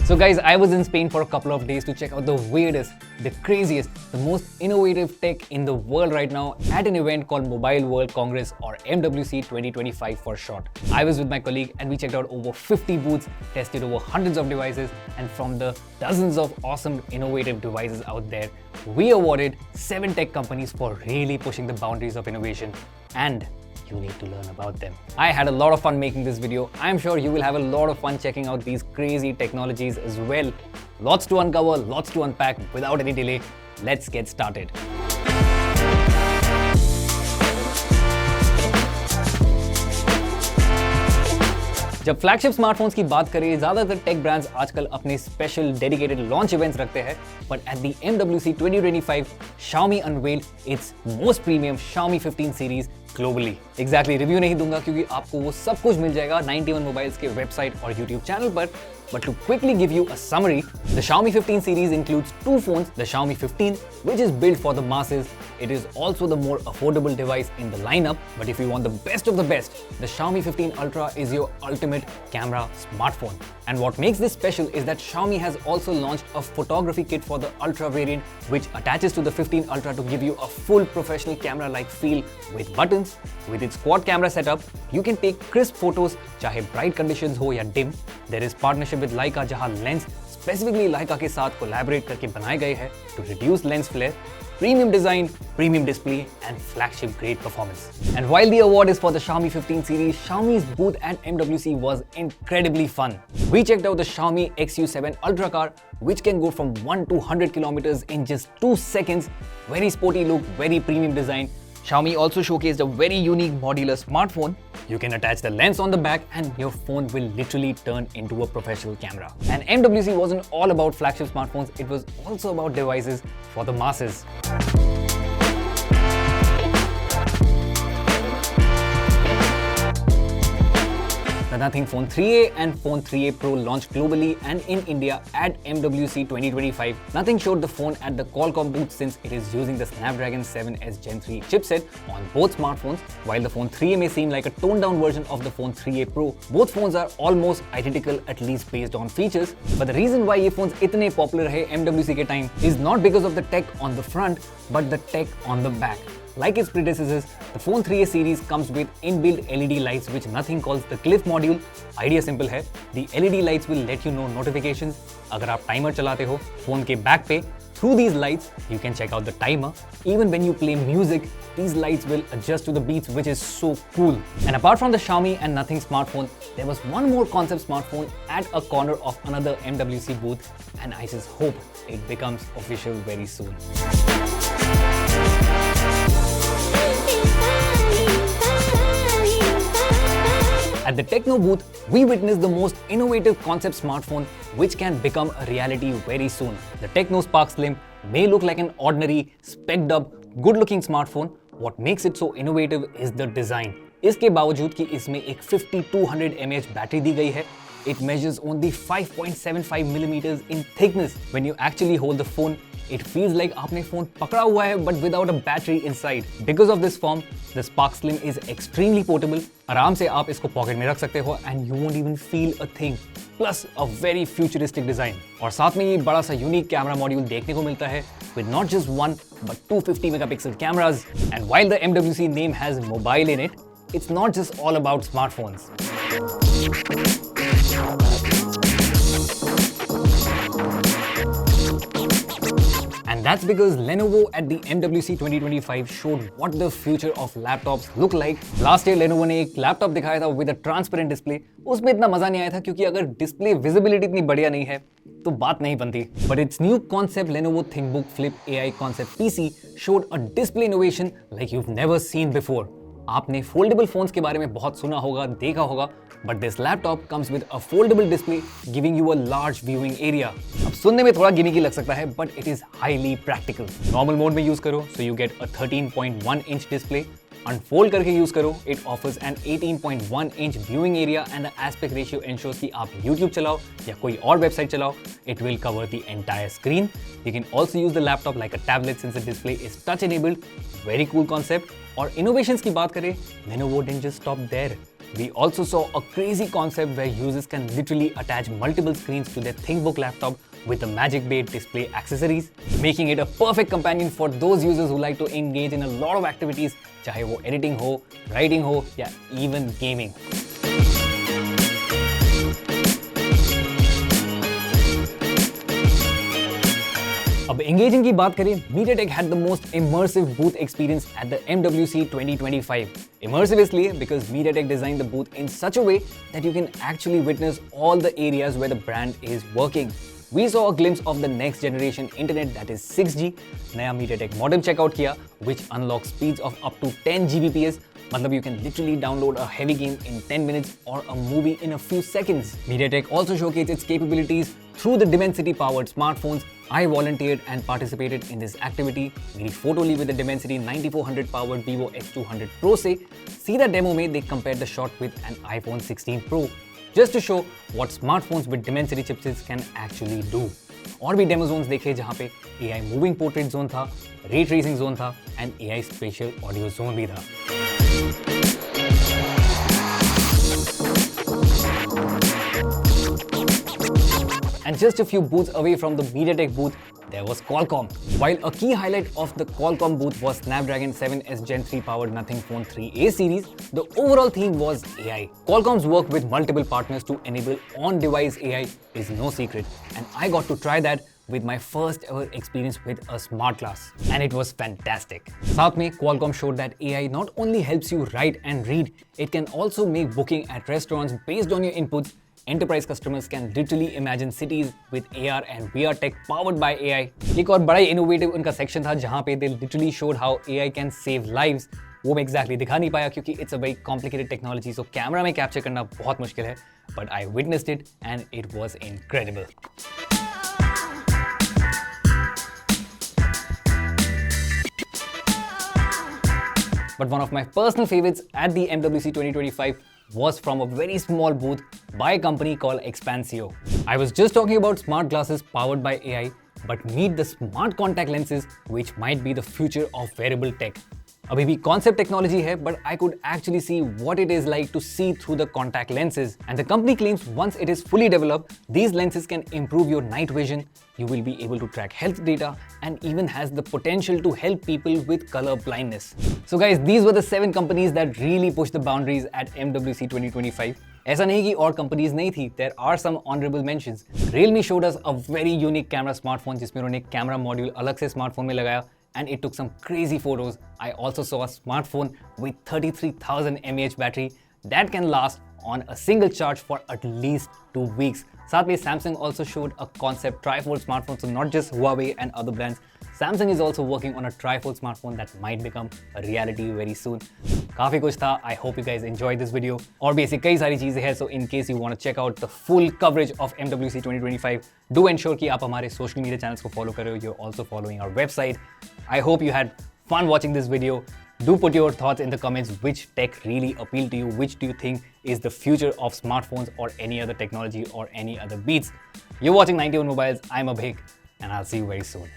So guys, I was in Spain for a couple of days to check out the weirdest, the craziest, the most innovative tech in the world right now at an event called Mobile World Congress, or MWC 2025 for short. I was with my colleague and we checked out over 50 booths, tested over hundreds of devices, and from the dozens of awesome innovative devices out there, we awarded 7 tech companies for really pushing the boundaries of innovation, and you need to learn about them. I had a lot of fun making this video. I'm sure you will have a lot of fun checking out these crazy technologies as well. Lots to uncover, lots to unpack. Without any delay, let's get started. जब flagship smartphones की बात करें, ज्यादातर take brands आजकल अपने special dedicated launch events रखते हैं, but at the MWC 2025, Xiaomi unveiled its most premium Xiaomi 15 series globally. Exactly, review नहीं दूंगा क्योंकि आपको वो सब कुछ मिल जाएगा 91 मोबाइल्स के वेबसाइट और यूट्यूब चैनल पर. But to quickly give you a summary, the Xiaomi 15 series includes 2 phones, the Xiaomi 15, which is built for the masses. It is also the more affordable device in the lineup, but if you want the best of the best, the Xiaomi 15 Ultra is your ultimate camera smartphone. And what makes this special is that Xiaomi has also launched a photography kit for the Ultra variant, which attaches to the 15 Ultra to give you a full professional camera-like feel with buttons. With its quad camera setup, you can take crisp photos, चाहे bright conditions हो या dim. There is partnership with Leica, जहां lens specifically Leica के साथ collaborate करके बनाए गए हैं to reduce lens flare, premium design, premium display, and flagship grade performance. And while the award is for the Xiaomi 15 series, Xiaomi's booth at MWC was incredibly fun. We checked out the Xiaomi XU7 Ultra car, which can go from 1 to 100 kilometers in just 2 seconds. Very sporty look, very premium design. Xiaomi also showcased a very unique modular smartphone. You can attach the lens on the back and your phone will literally turn into a professional camera. And MWC wasn't all about flagship smartphones, it was also about devices for the masses. The Nothing Phone 3A and Phone 3A Pro launched globally and in India at MWC 2025. Nothing showed the phone at the Qualcomm booth since it is using the Snapdragon 7S Gen 3 chipset on both smartphones. While the Phone 3A may seem like a toned-down version of the Phone 3A Pro, both phones are almost identical, at least based on features. But the reason why ये phones इतने popular है MWC के time is not because of the tech on the front, but the tech on the back. Like its predecessors, the Phone 3A series comes with inbuilt LED lights which Nothing calls the Cliff module. Idea simple है, the LED lights will let you know notifications. अगर आप timer चलाते हो phone के back पे, through these lights you can check out the timer. Even when you play music, these lights will adjust to the beats, which is so cool. And apart from the Xiaomi and Nothing smartphone, there was one more concept smartphone at a corner of another MWC booth, and I just hope it becomes official very soon. At the Tecno booth, we witnessed the most innovative concept smartphone which can become a reality very soon. The Tecno Spark Slim may look like an ordinary, spec'd up, good-looking smartphone. What makes it so innovative is the design. इसके बावजूद कि इसमें एक 5200 mAh battery दी गई है, it measures only 5.75 millimeters in thickness. When you actually hold the phone, it feels like आपने phone पकड़ा हुआ है but without a battery inside. Because of this form, the Spark Slim is extremely portable. आराम से आप इसको pocket में रख सकते हो and you won't even feel a thing. Plus a very futuristic design. और साथ में ये बड़ा सा यूनिक कैमरा मॉड्यूल देखने को मिलता है with not just one but 250 megapixel cameras. And while the MWC name has mobile in it, it's not just all about smartphones. And that's because Lenovo at the MWC 2025 showed what the future of laptops look like. Last year Lenovo ने एक laptop दिखाया था with a transparent display. उसमें इतना मजा नहीं आया था क्योंकि अगर डिस्प्ले विजिबिलिटी इतनी बढ़िया नहीं है तो बात नहीं बनती. But its new concept Lenovo ThinkBook Flip AI Concept PC showed a display innovation like you've never seen before. आपने foldable phones के बारे में बहुत सुना होगा, देखा होगा, but this laptop comes with a foldable display giving you a large viewing area. अब सुनने में थोड़ा गिमिकी लग सकता है, but it is highly practical. Normal mode में use करो, so you get a 13.1 inch display. Unfold करके यूज करो, it offers an 18.1 inch viewing area and the aspect ratio ensures कि आप YouTube चलाओ या कोई और वेबसाइट चलाओ, it will cover the entire screen. You can also use the laptop like a tablet since the display is touch enabled. Very cool concept. और innovations की बात करें, Lenovo didn't just stop there. We also saw a crazy concept where users can literally attach multiple screens to their ThinkBook laptop with the Magic Bay display accessories, making it a perfect companion for those users who like to engage in a lot of activities, चाहे वो editing हो, writing हो, या even gaming. अब engaging की बात करें, MediaTek had the most immersive booth experience at the MWC 2025. Immersive इसलिए because MediaTek designed the booth in such a way that you can actually witness all the areas where the brand is working. We saw a glimpse of the next generation internet that is 6G. नया MediaTek modem checkout किया, which unlocks speeds of up to 10 Gbps. मतलब you can literally download a heavy game in 10 minutes or a movie in a few seconds. MediaTek also showcased its capabilities through the Dimensity-powered smartphones. I volunteered and participated in this activity. मेरी photo ली with the Dimensity 9400 powered Vivo X200 Pro से. सीधा demo में they compared the shot with an iPhone 16 Pro. Just to show what smartphones with Dimensity chipsets can actually do. और भी demo Jones देखे जहाँ पे AI मूविंग पोर्ट्रेट जोन था, ray tracing zone था and AI special audio zone भी था. And just a few booths away from the MediaTek booth, there was Qualcomm. While a key highlight of the Qualcomm booth was Snapdragon 7S Gen 3 powered Nothing Phone 3A series, the overall theme was AI. Qualcomm's work with multiple partners to enable on-device AI is no secret, and I got to try that with my first ever experience with a smart glass, and it was fantastic. साथ में Qualcomm showed that AI not only helps you write and read, it can also make booking at restaurants based on your inputs. Enterprise customers can literally imagine cities with AR and VR tech powered by AI. एक और बड़ा innovative उनका section था जहाँ पे they literally showed how AI can save lives. वो मैं exactly दिखा नहीं पाया क्योंकि it's a very complicated technology, so camera में capture करना बहुत मुश्किल है. But I witnessed it and it was incredible. But one of my personal favorites at the MWC 2025 was from a very small booth by a company called Xpanceo. I was just talking about smart glasses powered by AI, but meet the smart contact lenses, which might be the future of wearable tech. अभी भी concept technology है, but I could actually see what it is like to see through the contact lenses. And the company claims once it is fully developed, these lenses can improve your night vision, you will be able to track health data, and even has the potential to help people with color blindness. So guys, these were the 7 companies that really pushed the boundaries at MWC 2025. ऐसा नहीं कि और companies नहीं थी, there are some honorable mentions. Realme showed us a very unique camera smartphone जिसमें उन्होंने camera module अलग से smartphone में लगाया, and it took some crazy photos. I also saw a smartphone with 33,000 mAh battery that can last on a single charge for at least 2 weeks. साथ में Samsung also showed a concept trifold smartphone, so not just Huawei and other brands. Samsung is also working on a trifold smartphone that might become a reality very soon. काफी कुछ था. I hope you guys enjoyed this video. और भी ऐसी कई सारी चीजें हैं, so in case you want to check out the full coverage of MWC 2025, do ensure कि आप हमारे social media channels को follow कर रहे हो. You're also following our website. I hope you had fun watching this video. Do put your thoughts in the comments. Which tech really appealed to you? Which do you think is the future of smartphones or any other technology or any other beats? You're watching 91 Mobiles. I'm Abhik, and I'll see you very soon.